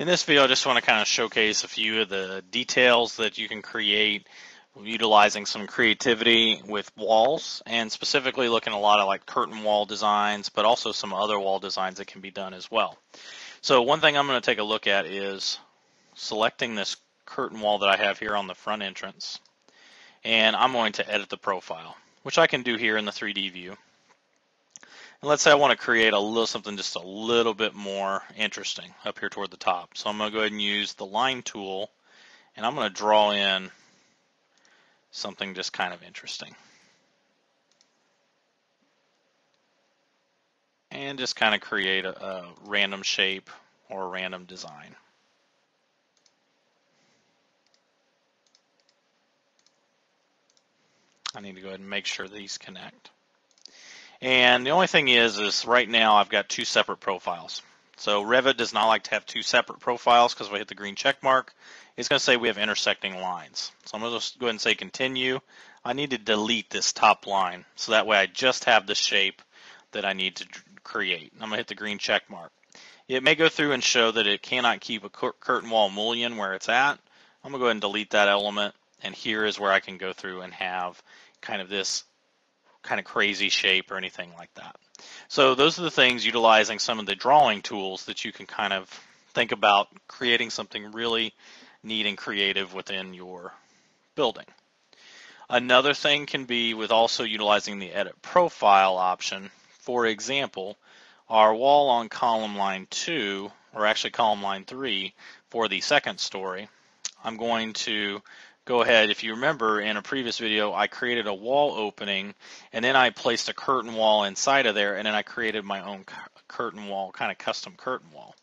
In this video, I just want to kind of showcase a few of the details that you can create utilizing some creativity with walls, and specifically looking a lot at like curtain wall designs, but also some other wall designs that can be done as well. So one thing I'm going to take a look at is selecting this curtain wall that I have here on the front entrance, and I'm going to edit the profile, which I can do here in the 3D view. And let's say I want to create a little something just a little bit more interesting up here toward the top. So I'm going to go ahead and use the line tool, and I'm going to draw in something just kind of interesting. And just kind of create a random shape or a random design. I need to go ahead and make sure these connect. And the only thing is right now I've got two separate profiles. So Revit does not like to have two separate profiles because if I hit the green check mark, it's going to say we have intersecting lines. So I'm going to just go ahead and say continue. I need to delete this top line so that way I just have the shape that I need to create. I'm going to hit the green check mark. It may go through and show that it cannot keep a curtain wall mullion where it's at. I'm going to go ahead and delete that element, and here is where I can go through and have kind of this kind of crazy shape or anything like that. So those are the things utilizing some of the drawing tools that you can kind of think about creating something really neat and creative within your building. Another thing can be with also utilizing the edit profile option. For example, our wall on column line 2, or actually column line 3 for the second story, I'm going to go ahead, if you remember in a previous video, I created a wall opening and then I placed a curtain wall inside of there, and then I created my own curtain wall, kind of custom curtain wall.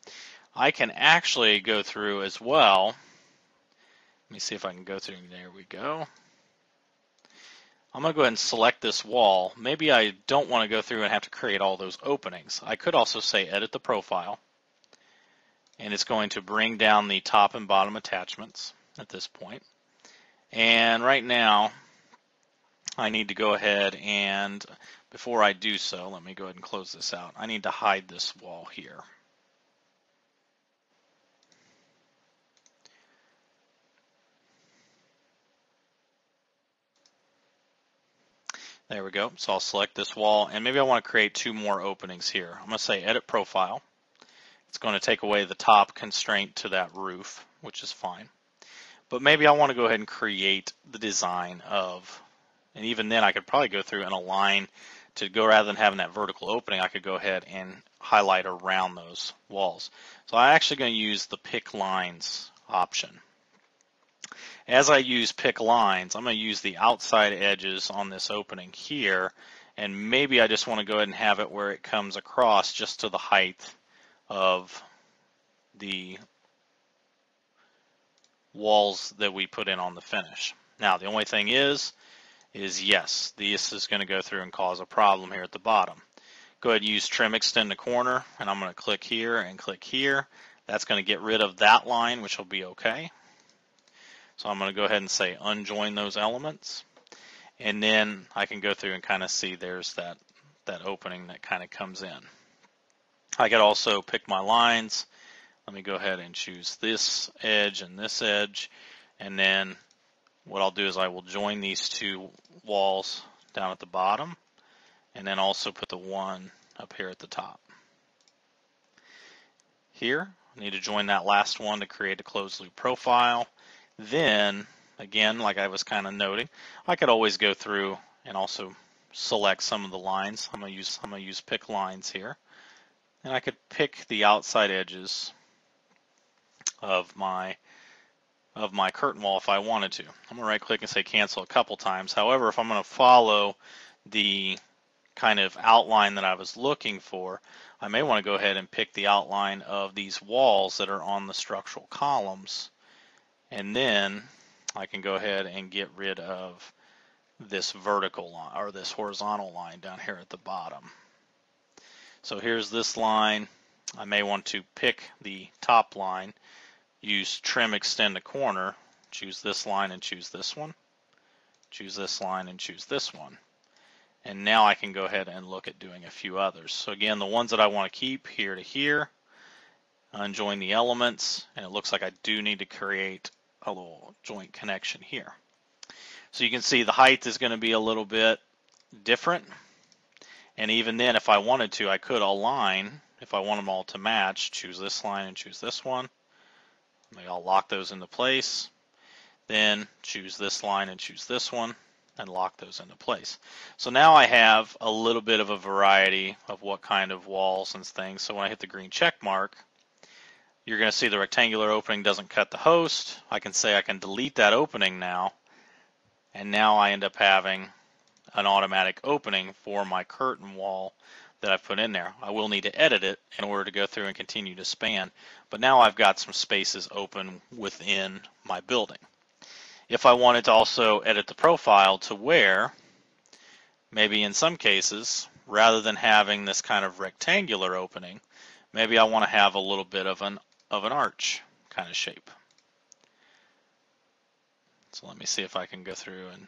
I can actually go through as well. Let me see if I can go through. There we go. I'm going to go ahead and select this wall. Maybe I don't want to go through and have to create all those openings. I could also say edit the profile, and it's going to bring down the top and bottom attachments at this point. And right now, I need to go ahead and, before I do so, let me go ahead and close this out. I need to hide this wall here. There we go. So I'll select this wall, and maybe I want to create two more openings here. I'm going to say edit profile. It's going to take away the top constraint to that roof, which is fine. But maybe I want to go ahead and create the design of, and even then I could probably go through and align to go, rather than having that vertical opening, I could go ahead and highlight around those walls. So I'm actually going to use the pick lines option. As I use pick lines, I'm going to use the outside edges on this opening here, and maybe I just want to go ahead and have it where it comes across just to the height of the walls that we put in on the finish. Now the only thing is yes, this is going to go through and cause a problem here at the bottom. Go ahead and use trim extend to corner, and I'm going to click here and click here. That's going to get rid of that line, which will be okay. So I'm going to go ahead and say unjoin those elements, and then I can go through and kind of see there's that opening that kind of comes in. I could also pick my lines. Let me go ahead and choose this edge and this edge, and then what I'll do is I will join these two walls down at the bottom, and then also put the one up here at the top. Here, I need to join that last one to create a closed loop profile. Then, again, like I was kind of noting, I could always go through and also select some of the lines. I'm gonna use pick lines here, and I could pick the outside edges of my curtain wall if I wanted to. I'm going to right click and say cancel a couple times. However, if I'm going to follow the kind of outline that I was looking for, I may want to go ahead and pick the outline of these walls that are on the structural columns, and then I can go ahead and get rid of this vertical line or this horizontal line down here at the bottom. So here's this line. I may want to pick the top line, use trim extend to corner, choose this line and choose this one, choose this line and choose this one. And now I can go ahead and look at doing a few others. So again, the ones that I want to keep here to here, unjoin the elements, and it looks like I do need to create a little joint connection here. So you can see the height is going to be a little bit different, and even then if I wanted to, I could align, if I want them all to match, choose this line and choose this one. Maybe I'll lock those into place, then choose this line and choose this one, and lock those into place. So now I have a little bit of a variety of what kind of walls and things. So when I hit the green check mark, you're going to see the rectangular opening doesn't cut the host. I can say I can delete that opening now, and now I end up having an automatic opening for my curtain wall that I've put in there. I will need to edit it in order to go through and continue to span, but now I've got some spaces open within my building. If I wanted to also edit the profile to where maybe in some cases, rather than having this kind of rectangular opening, maybe I want to have a little bit of an arch kind of shape. So let me see if I can go through and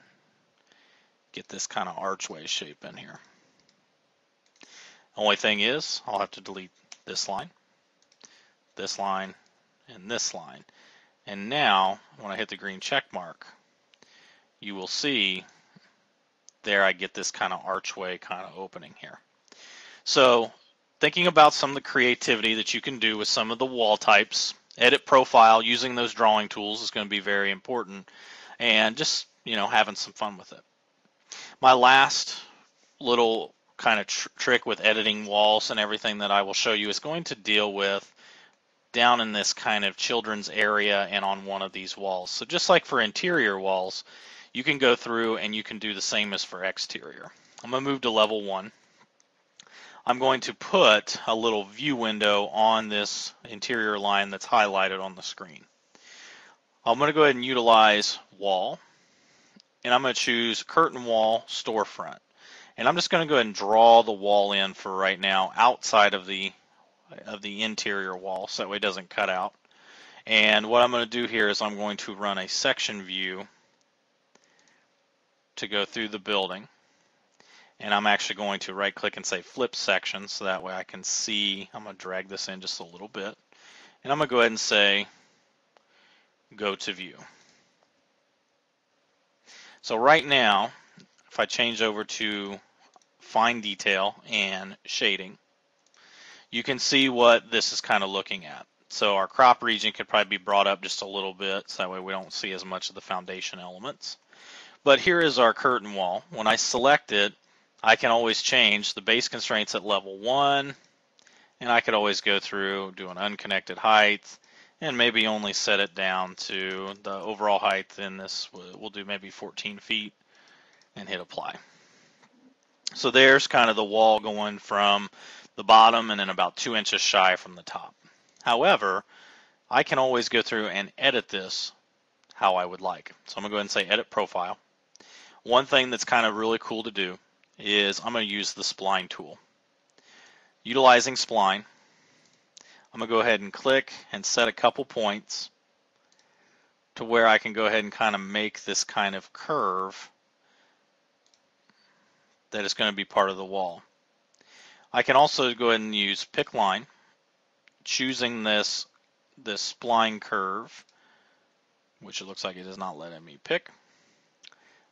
get this kind of archway shape in here. Only thing is, I'll have to delete this line, and this line. And now, when I hit the green check mark, you will see there I get this kind of archway kind of opening here. So thinking about some of the creativity that you can do with some of the wall types, edit profile using those drawing tools is going to be very important, and just, you know, having some fun with it. My last little kind of trick with editing walls and everything that I will show you is going to deal with down in this kind of children's area and on one of these walls. So just like for interior walls, you can go through and you can do the same as for exterior. I'm going to move to level 1. I'm going to put a little view window on this interior line that's highlighted on the screen. I'm going to go ahead and utilize wall, and I'm going to choose curtain wall storefront. And I'm just going to go ahead and draw the wall in for right now outside of the interior wall, so that way it doesn't cut out. And what I'm going to do here is I'm going to run a section view to go through the building. And I'm actually going to right click and say flip section, so that way I can see. I'm going to drag this in just a little bit. And I'm going to go ahead and say go to view. So right now, if I change over to fine detail and shading, you can see what this is kind of looking at. So our crop region could probably be brought up just a little bit, so that way we don't see as much of the foundation elements. But here is our curtain wall. When I select it, I can always change the base constraints at level 1, and I could always go through, do an unconnected height, and maybe only set it down to the overall height in this, we'll do maybe 14 feet, and hit apply. So there's kind of the wall going from the bottom and then about 2 inches shy from the top. However, I can always go through and edit this how I would like. So I'm going to go ahead and say edit profile. One thing that's kind of really cool to do is I'm going to use the spline tool. Utilizing spline, I'm going to go ahead and click and set a couple points to where I can go ahead and kind of make this kind of curve that is going to be part of the wall. I can also go ahead and use pick line, choosing this spline curve, which it looks like it is not letting me pick.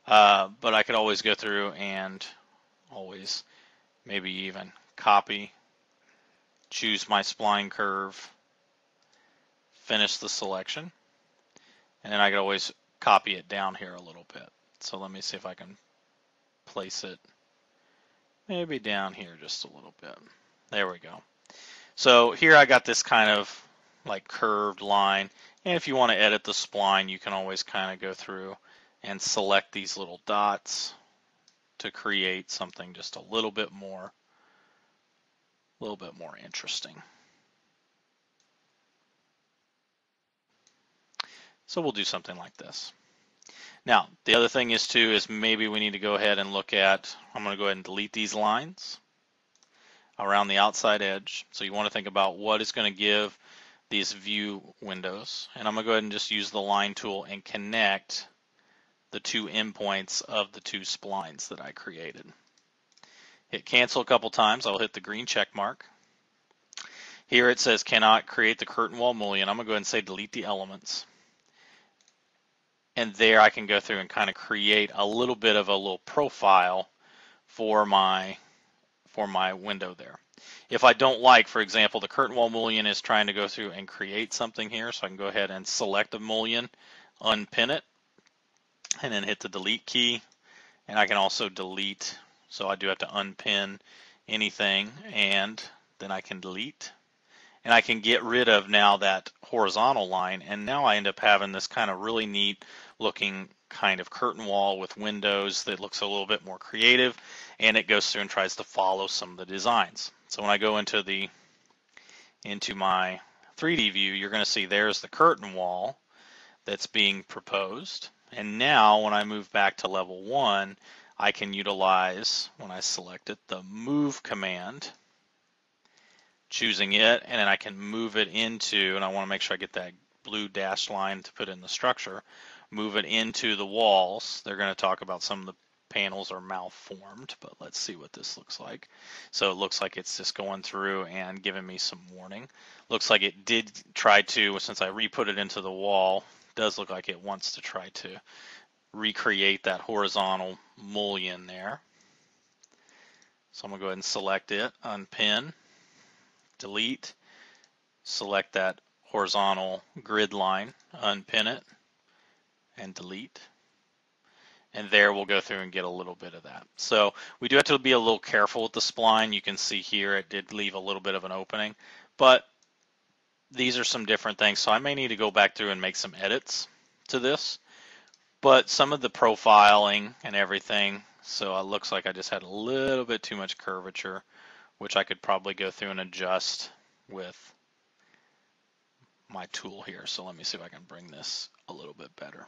But I could always go through and always maybe even copy, choose my spline curve, finish the selection, and then I could always copy it down here a little bit. So let me see if I can place it maybe down here just a little bit. There we go. So here I got this kind of like curved line, and if you want to edit the spline, you can always kind of go through and select these little dots to create something just a little bit more interesting. So we'll do something like this. Now, the other thing is too is maybe we need to go ahead and look at, I'm going to go ahead and delete these lines around the outside edge. So you want to think about what is going to give these view windows. And I'm going to go ahead and just use the line tool and connect the 2 endpoints of the 2 splines that I created. Hit cancel a couple times. I'll hit the green check mark. Here it says cannot create the curtain wall mullion. I'm going to go ahead and say delete the elements. And there I can go through and kind of create a little bit of a little profile for my window there. If I don't like, for example, the curtain wall mullion is trying to go through and create something here, so I can go ahead and select a mullion, unpin it, and then hit the delete key. And I can also delete, so I do have to unpin anything, and then I can delete. And I can get rid of now that horizontal line, and now I end up having this kind of really neat looking kind of curtain wall with windows that looks a little bit more creative, and it goes through and tries to follow some of the designs. So when I go into my 3D view, you're going to see there's the curtain wall that's being proposed. And now when I move back to level 1, I can utilize, when I select it, the move command, choosing it, and then I can move it into, and I want to make sure I get that blue dashed line to put in the structure, move it into the walls. They're going to talk about some of the panels are malformed, but let's see what this looks like. So it looks like it's just going through and giving me some warning. Looks like it did try to, since I re-put it into the wall, does look like it wants to try to recreate that horizontal mullion there. So I'm going to go ahead and select it, unpin, delete, select that horizontal grid line, unpin it, and delete. And there we'll go through and get a little bit of that. So we do have to be a little careful with the spline. You can see here it did leave a little bit of an opening, but these are some different things. So I may need to go back through and make some edits to this, but some of the profiling and everything, so it looks like I just had a little bit too much curvature, which I could probably go through and adjust with my tool here. So let me see if I can bring this a little bit better.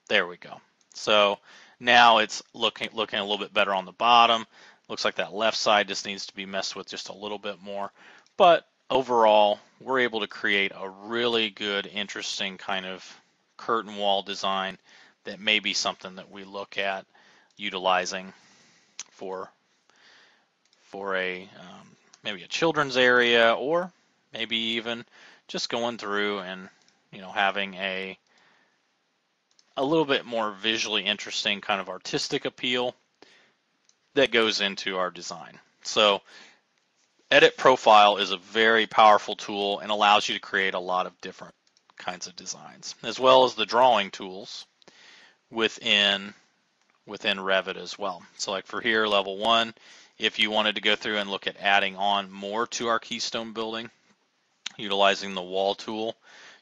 There we go. So now it's looking a little bit better on the bottom. Looks like that left side just needs to be messed with just a little bit more. But overall, we're able to create a really good, interesting kind of curtain wall design that may be something that we look at utilizing for a maybe a children's area, or maybe even just going through and having a little bit more visually interesting kind of artistic appeal that goes into our design. So Edit Profile is a very powerful tool and allows you to create a lot of different kinds of designs, as well as the drawing tools within Revit as well. So like for here, level 1, if you wanted to go through and look at adding on more to our Keystone building, utilizing the wall tool,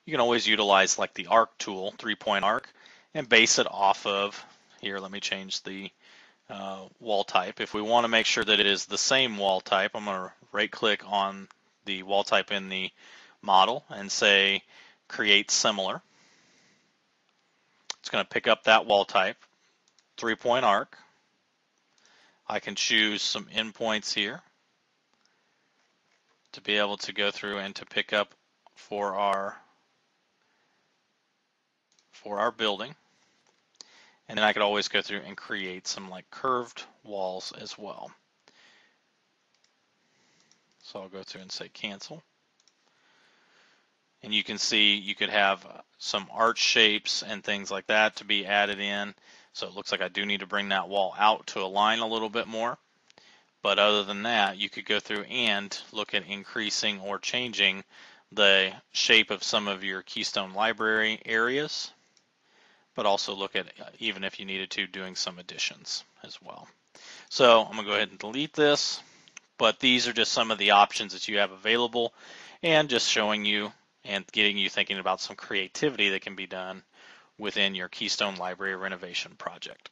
you can always utilize like the arc tool, 3-point arc, and base it off of, here let me change the wall type. If we want to make sure that it is the same wall type, I'm going to right click on the wall type in the model and say create similar. It's going to pick up that wall type, 3-point arc. I can choose some endpoints here to be able to go through and to pick up for our building. And then I could always go through and create some like curved walls as well. So I'll go through and say cancel. And you can see you could have some arch shapes and things like that to be added in. So it looks like I do need to bring that wall out to align a little bit more. But other than that, you could go through and look at increasing or changing the shape of some of your Keystone library areas, but also look at, even if you needed to, doing some additions as well. So I'm going to go ahead and delete this, but these are just some of the options that you have available, and just showing you and getting you thinking about some creativity that can be done within your Keystone library renovation project.